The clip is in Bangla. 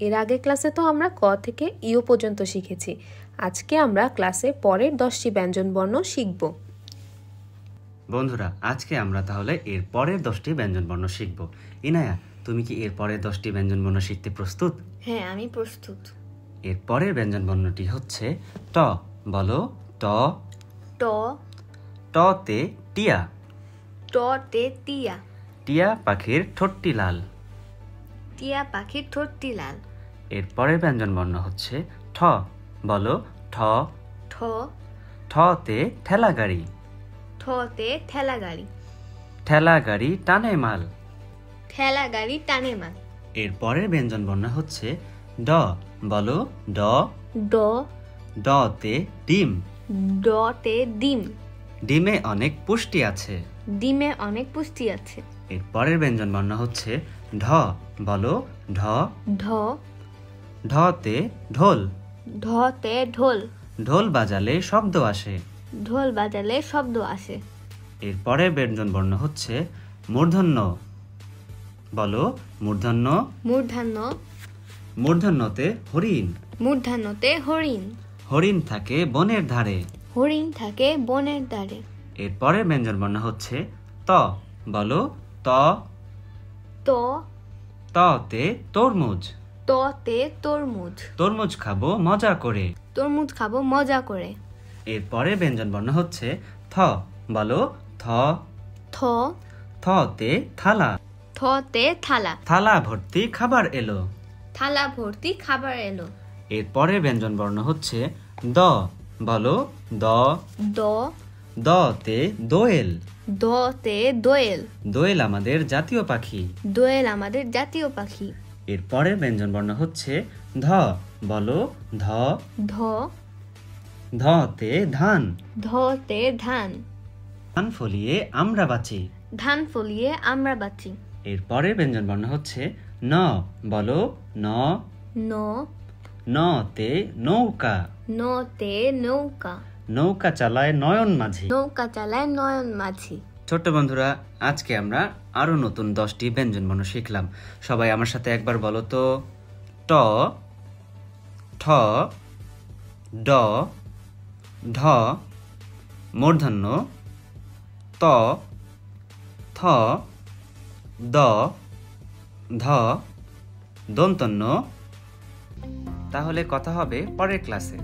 এর আগে ক্লাসে তো আমরা ক থেকে ইও পর্যন্ত শিখেছি। আজকে আমরা ক্লাসে পরের 10টি ব্যঞ্জনবর্ণ শিখব। বন্ধুরা, আজকে আমরা তাহলে এর পরের 10টি ব্যঞ্জনবর্ণ শিখব। ইনায়া, তুমি কি এর পরের 10টি ব্যঞ্জনবর্ণ শিখতে প্রস্তুত? হ্যাঁ, আমি প্রস্তুত। এর পরের ব্যঞ্জনবর্ণটি হচ্ছে ট। বলো ট। ট। টতে টিয়া। টতে টিয়া। টিয়া পাখির ঠোঁটটি লাল। টিয়া পাখির ঠোঁটটি লাল। এর পরের ব্যঞ্জনবর্ণ হচ্ছে ঠ। বলো ঠ। ঠ। ঠতে ঠেলা গাড়ি। ঠতে ঠেলা গাড়ি। ঠেলা গাড়ি টানে মাল। ঠেলা গাড়ি টানে মাল। এর পরের ব্যঞ্জনবর্ণ হচ্ছে ড। বলো ড। ড। ডতে ডিম। ডতে ডিম। ডিমে অনেক পুষ্টি আছে। ডিমে অনেক পুষ্টি আছে। এর পরের ব্যঞ্জনবর্ণ হচ্ছে ঢ। বলো ঢ। ঢ। ঢতে ঢোল। ঢতে ঢোল। ঢোল বাজালে শব্দ আসে। ঢোল বাজালে শব্দ আসে। এর পরের ব্যঞ্জনবর্ণ হচ্ছে মূর্ধন্য। বলো মূর্ধন্য। মূর্ধন্য। মূর্ধন্যতে হরিণ। মূর্ধন্যতে হরিণ। হরিণ থাকে বনের ধারে। হরিণ থাকে বনের ধারে। এর পরের ব্যঞ্জনবর্ণ হচ্ছে ত। বলো ত। ত। ততে তরমুজ। ততে তরমুজ। তরমুজ খাবো মজা করে। তরমুজ খাবো মজা করে। এর পরের ব্যঞ্জনবর্ণ হচ্ছে থ। বলো থ। থ। থতে থালা। থতে থালা। থালা ভর্তি খাবার এলো। থালা ভর্তি খাবার এলো। এর পরের ব্যঞ্জনবর্ণ হচ্ছে দ। বলো দ। দ। দতে দোয়েল। দতে দোয়েল। দোয়েল আমাদের জাতীয় পাখি। দোয়েল আমাদের জাতীয় পাখি। এর পরের ব্যঞ্জনবর্ণ হচ্ছে ধ। বলো ধ। ধ। ধতে ধান। ধতে ধান। ধান ফলিয়ে আমরা বাঁচি। ধান ফলিয়ে আমরা বাঁচি। এর পরের ব্যঞ্জনবর্ণ হচ্ছে ন। বলো ন। ন। নতে নৌকা। নতে নৌকা। নৌকা চালায় নয়ন মাঝি। নৌকা চালায় নয়ন মাঝি। ছোট্ট বন্ধুরা, আজকে আমরা আরো নতুন 10টি ব্যঞ্জনবর্ণ শিখলাম। সবাই আমার সাথে একবার বলো তো। ট। ঠ। ড। ঢ। মূর্ধন্য। ত। থ। দ। ধ। দন্তন্য। তাহলে কথা হবে পরের ক্লাসে।